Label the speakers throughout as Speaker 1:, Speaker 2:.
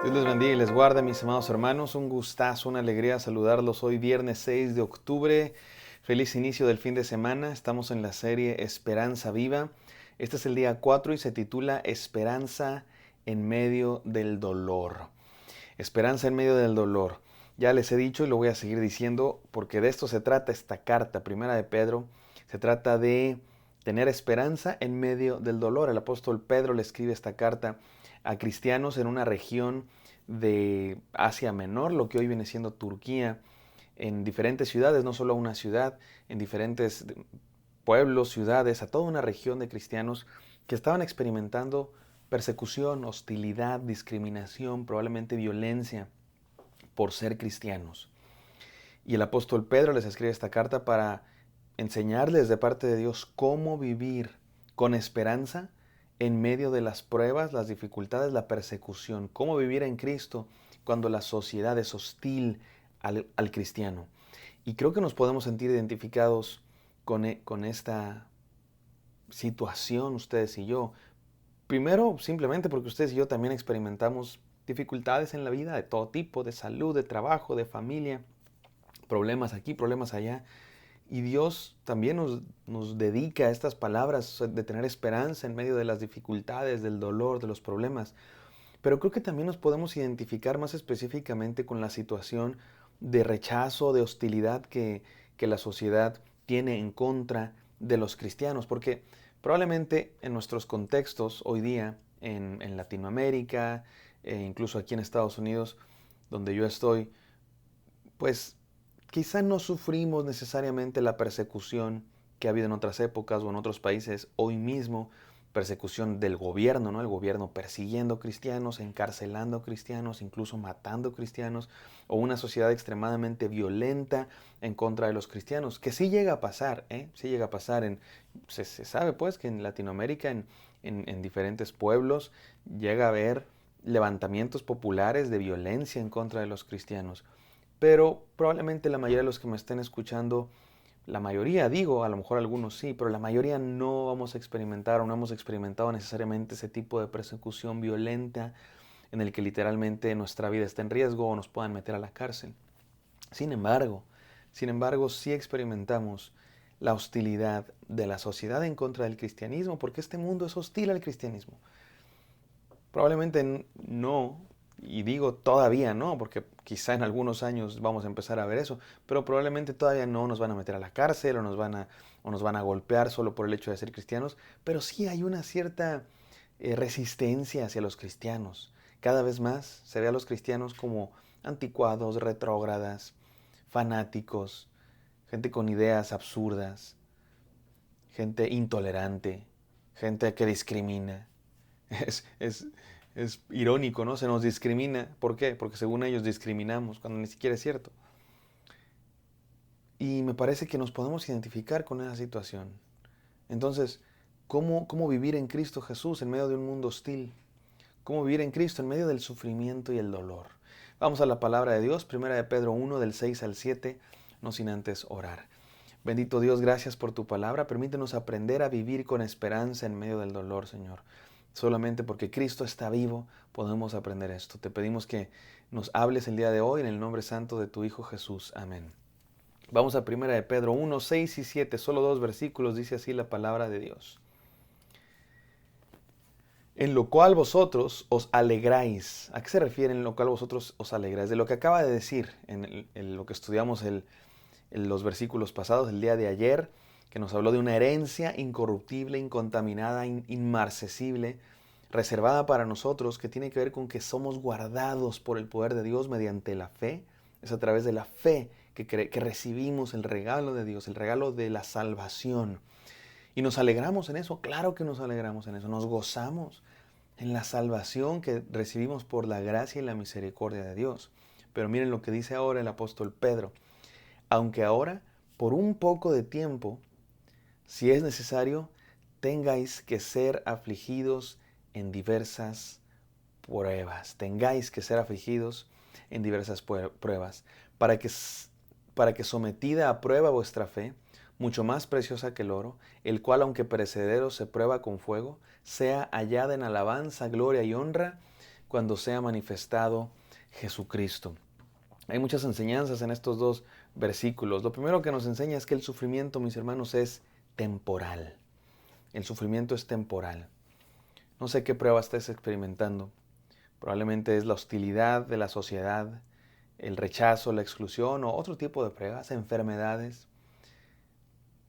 Speaker 1: Dios les bendiga y les guarde, mis amados hermanos. Un gustazo, una alegría saludarlos hoy viernes 6 de octubre. Feliz inicio del fin de semana. Estamos en la serie Esperanza Viva. Este es el día 4 y se titula Esperanza en medio del dolor. Esperanza en medio del dolor. Ya les he dicho y lo voy a seguir diciendo porque de esto se trata esta carta, primera de Pedro. Se trata de tener esperanza en medio del dolor. El apóstol Pedro le escribe esta carta a cristianos en una región de Asia Menor, lo que hoy viene siendo Turquía, en diferentes ciudades, no solo una ciudad, en diferentes pueblos, ciudades, a toda una región de cristianos que estaban experimentando persecución, hostilidad, discriminación, probablemente violencia por ser cristianos. Y el apóstol Pedro les escribe esta carta para enseñarles de parte de Dios cómo vivir con esperanza en medio de las pruebas, las dificultades, la persecución, cómo vivir en Cristo cuando la sociedad es hostil al cristiano. Y creo que nos podemos sentir identificados con esta situación, ustedes y yo. Primero, simplemente porque ustedes y yo también experimentamos dificultades en la vida de todo tipo, de salud, de trabajo, de familia, problemas aquí, problemas allá. Y Dios también nos dedica a estas palabras de tener esperanza en medio de las dificultades, del dolor, de los problemas. Pero creo que también nos podemos identificar más específicamente con la situación de rechazo, de hostilidad que la sociedad tiene en contra de los cristianos. Porque probablemente en nuestros contextos hoy día, en Latinoamérica, incluso aquí en Estados Unidos, donde yo estoy, pues quizá no sufrimos necesariamente la persecución que ha habido en otras épocas o en otros países hoy mismo, persecución del gobierno, ¿no? El gobierno persiguiendo cristianos, encarcelando cristianos, incluso matando cristianos, o una sociedad extremadamente violenta en contra de los cristianos, que sí llega a pasar, ¿eh? Sí llega a pasar. Se sabe pues que en Latinoamérica, en diferentes pueblos, llega a haber levantamientos populares de violencia en contra de los cristianos. Pero probablemente la mayoría de los que me estén escuchando, la mayoría digo, a lo mejor algunos sí, pero la mayoría no vamos a experimentar o no hemos experimentado necesariamente ese tipo de persecución violenta en el que literalmente nuestra vida está en riesgo o nos puedan meter a la cárcel. Sin embargo, sí experimentamos la hostilidad de la sociedad en contra del cristianismo, porque este mundo es hostil al cristianismo. Probablemente no, y digo todavía no, porque quizá en algunos años vamos a empezar a ver eso, pero probablemente todavía no nos van a meter a la cárcel o nos van a golpear solo por el hecho de ser cristianos, pero sí hay una cierta resistencia hacia los cristianos. Cada vez más se ve a los cristianos como anticuados, retrógradas, fanáticos, gente con ideas absurdas, gente intolerante, gente que discrimina. Es, es, es irónico, ¿no? Se nos discrimina. ¿Por qué? Porque según ellos discriminamos, cuando ni siquiera es cierto. Y me parece que nos podemos identificar con esa situación. Entonces, ¿cómo vivir en Cristo Jesús en medio de un mundo hostil? ¿Cómo vivir en Cristo en medio del sufrimiento y el dolor? Vamos a la palabra de Dios, primera de Pedro 1, del 6 al 7, no sin antes orar. Bendito Dios, gracias por tu palabra. Permítenos aprender a vivir con esperanza en medio del dolor, Señor. Solamente porque Cristo está vivo podemos aprender esto. Te pedimos que nos hables el día de hoy en el nombre santo de tu Hijo Jesús. Amén. Vamos a primera de Pedro 1, 6 y 7. Solo dos versículos, dice así la palabra de Dios. En lo cual vosotros os alegráis. ¿A qué se refiere en lo cual vosotros os alegráis? De lo que acaba de decir en lo que estudiamos en los versículos pasados, el día de ayer, que nos habló de una herencia incorruptible, incontaminada, inmarcesible, reservada para nosotros, que tiene que ver con que somos guardados por el poder de Dios mediante la fe. Es a través de la fe que recibimos el regalo de Dios, el regalo de la salvación. Y nos alegramos en eso, claro que nos alegramos en eso, nos gozamos en la salvación que recibimos por la gracia y la misericordia de Dios. Pero miren lo que dice ahora el apóstol Pedro. Aunque ahora, por un poco de tiempo, si es necesario, tengáis que ser afligidos en diversas pruebas. Tengáis que ser afligidos en diversas pruebas, para que, para que sometida a prueba vuestra fe, mucho más preciosa que el oro, el cual aunque perecedero se prueba con fuego, sea hallada en alabanza, gloria y honra, cuando sea manifestado Jesucristo. Hay muchas enseñanzas en estos dos versículos. Lo primero que nos enseña es que el sufrimiento, mis hermanos, es temporal. El sufrimiento es temporal. No sé qué prueba estés experimentando. Probablemente es la hostilidad de la sociedad, el rechazo, la exclusión o otro tipo de pruebas, enfermedades,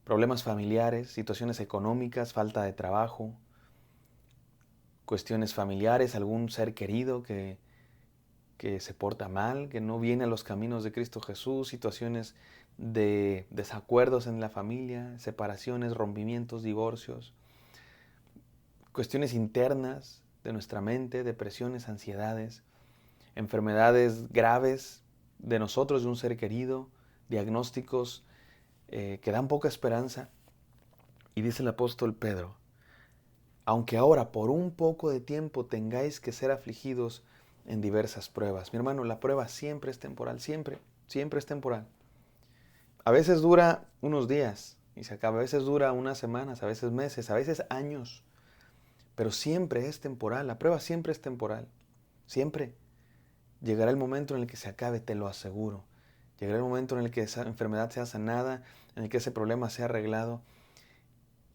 Speaker 1: problemas familiares, situaciones económicas, falta de trabajo, cuestiones familiares, algún ser querido que se porta mal, que no viene a los caminos de Cristo Jesús, situaciones de desacuerdos en la familia, separaciones, rompimientos, divorcios, cuestiones internas de nuestra mente, depresiones, ansiedades, enfermedades graves de nosotros, de un ser querido, diagnósticos que dan poca esperanza. Y dice el apóstol Pedro, aunque ahora por un poco de tiempo tengáis que ser afligidos en diversas pruebas. Mi hermano, la prueba siempre es temporal, siempre es temporal. A veces dura unos días y se acaba, a veces dura unas semanas, a veces meses, a veces años, pero siempre es temporal, la prueba siempre es temporal, siempre. Llegará el momento en el que se acabe, te lo aseguro. Llegará el momento en el que esa enfermedad sea sanada, en el que ese problema sea arreglado.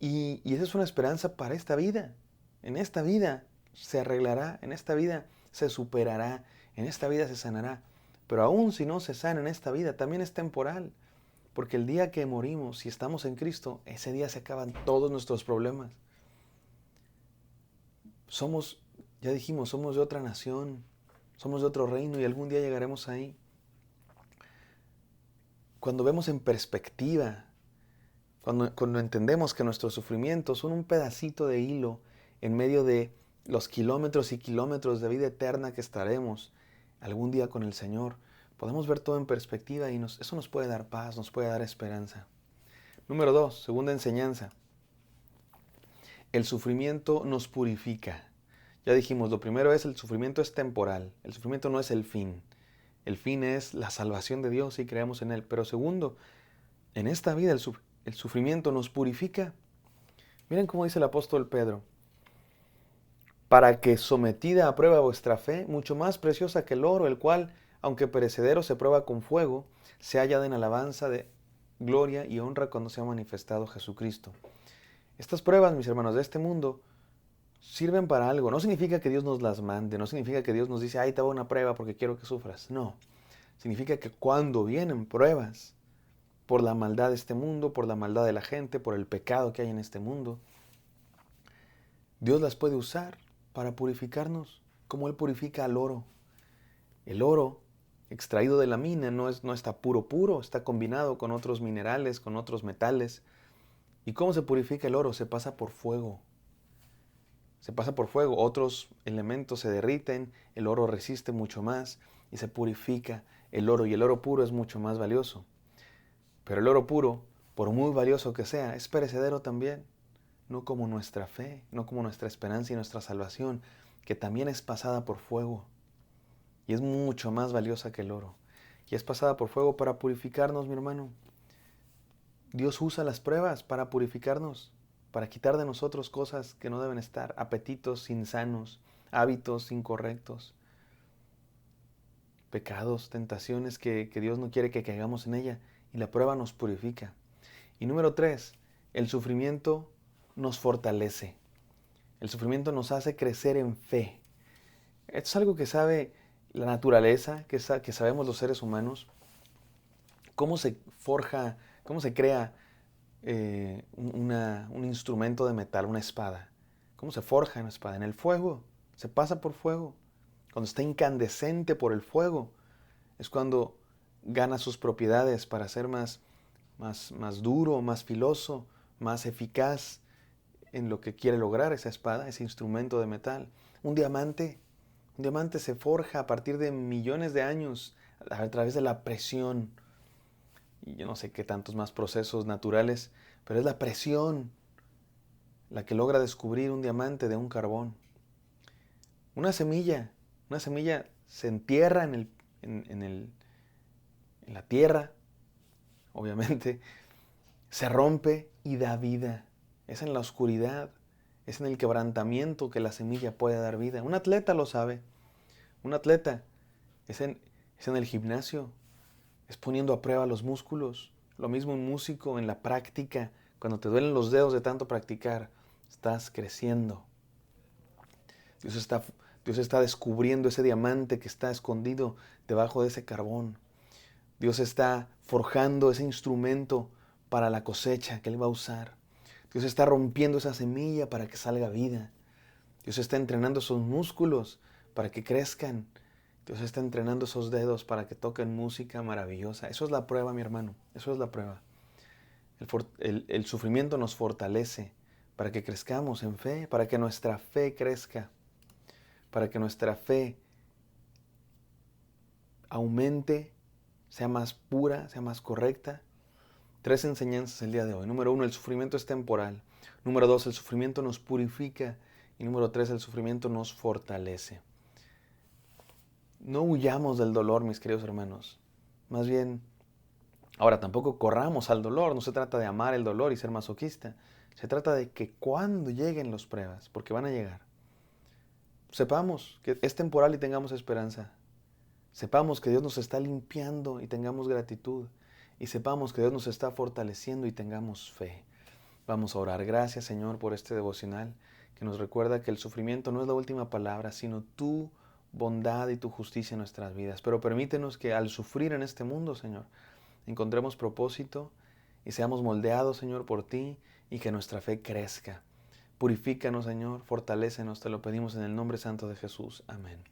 Speaker 1: Y esa es una esperanza para esta vida. En esta vida se arreglará, en esta vida se superará, en esta vida se sanará. Pero aún si no se sana en esta vida, también es temporal. Porque el día que morimos, si estamos en Cristo, ese día se acaban todos nuestros problemas. Somos, ya dijimos, somos de otra nación, somos de otro reino y algún día llegaremos ahí. Cuando vemos en perspectiva, cuando entendemos que nuestros sufrimientos son un pedacito de hilo en medio de los kilómetros y kilómetros de vida eterna que estaremos algún día con el Señor, podemos ver todo en perspectiva y eso nos puede dar paz, nos puede dar esperanza. Número 2, segunda enseñanza. El sufrimiento nos purifica. Ya dijimos, lo primero es el sufrimiento es temporal, el sufrimiento no es el fin. El fin es la salvación de Dios si creemos en Él. Pero segundo, en esta vida el sufrimiento nos purifica. Miren cómo dice el apóstol Pedro. Para que sometida a prueba vuestra fe, mucho más preciosa que el oro, el cual, aunque perecedero, se prueba con fuego, se halla en alabanza de gloria y honra cuando se ha manifestado Jesucristo. Estas pruebas, mis hermanos, de este mundo, sirven para algo. No significa que Dios nos las mande, no significa que Dios nos dice, ay, te hago una prueba porque quiero que sufras. No, significa que cuando vienen pruebas, por la maldad de este mundo, por la maldad de la gente, por el pecado que hay en este mundo, Dios las puede usar para purificarnos, como Él purifica al oro. El oro extraído de la mina no está puro, está combinado con otros minerales, con otros metales. ¿Y cómo se purifica el oro? Se pasa por fuego. Se pasa por fuego, otros elementos se derriten, el oro resiste mucho más y se purifica el oro. Y el oro puro es mucho más valioso. Pero el oro puro, por muy valioso que sea, es perecedero también. No como nuestra fe, no como nuestra esperanza y nuestra salvación, que también es pasada por fuego. Y es mucho más valiosa que el oro. Y es pasada por fuego para purificarnos, mi hermano. Dios usa las pruebas para purificarnos, para quitar de nosotros cosas que no deben estar, apetitos insanos, hábitos incorrectos, pecados, tentaciones que Dios no quiere que caigamos en ella. Y la prueba nos purifica. Y número 3, el sufrimiento nos fortalece. El sufrimiento nos hace crecer en fe. Esto es algo que sabe la naturaleza, que sabemos los seres humanos. Cómo se forja, cómo se crea un instrumento de metal, una espada. ¿Cómo se forja una espada? En el fuego. Se pasa por fuego. Cuando está incandescente por el fuego, es cuando gana sus propiedades para ser más duro, más filoso, más eficaz en lo que quiere lograr esa espada, ese instrumento de metal. Un diamante se forja a partir de millones de años a través de la presión. Y yo no sé qué tantos más procesos naturales, pero es la presión la que logra descubrir un diamante de un carbón. Una semilla se entierra en la tierra, obviamente, se rompe y da vida. Es en la oscuridad, es en el quebrantamiento que la semilla puede dar vida. Un atleta lo sabe. Un atleta es en el gimnasio, es poniendo a prueba los músculos. Lo mismo un músico en la práctica. Cuando te duelen los dedos de tanto practicar, estás creciendo. Dios está descubriendo ese diamante que está escondido debajo de ese carbón. Dios está forjando ese instrumento para la cosecha que Él va a usar. Dios está rompiendo esa semilla para que salga vida. Dios está entrenando esos músculos para que crezcan. Dios está entrenando esos dedos para que toquen música maravillosa. Eso es la prueba, mi hermano. Eso es la prueba. El sufrimiento nos fortalece para que crezcamos en fe, para que nuestra fe crezca, para que nuestra fe aumente, sea más pura, sea más correcta. 3 enseñanzas el día de hoy. Número 1, el sufrimiento es temporal. Número 2, el sufrimiento nos purifica. Y número 3, el sufrimiento nos fortalece. No huyamos del dolor, mis queridos hermanos. Más bien, ahora tampoco corramos al dolor. No se trata de amar el dolor y ser masoquista. Se trata de que cuando lleguen las pruebas, porque van a llegar, sepamos que es temporal y tengamos esperanza. Sepamos que Dios nos está limpiando y tengamos gratitud. Y sepamos que Dios nos está fortaleciendo y tengamos fe. Vamos a orar. Gracias, Señor, por este devocional que nos recuerda que el sufrimiento no es la última palabra, sino tu bondad y tu justicia en nuestras vidas. Pero permítenos que al sufrir en este mundo, Señor, encontremos propósito y seamos moldeados, Señor, por ti y que nuestra fe crezca. Purifícanos, Señor, fortalécenos, te lo pedimos en el nombre santo de Jesús. Amén.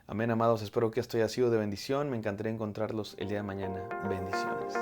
Speaker 1: Amén, amados. Espero que esto haya sido de bendición. Me encantaría encontrarlos el día de mañana. Bendiciones.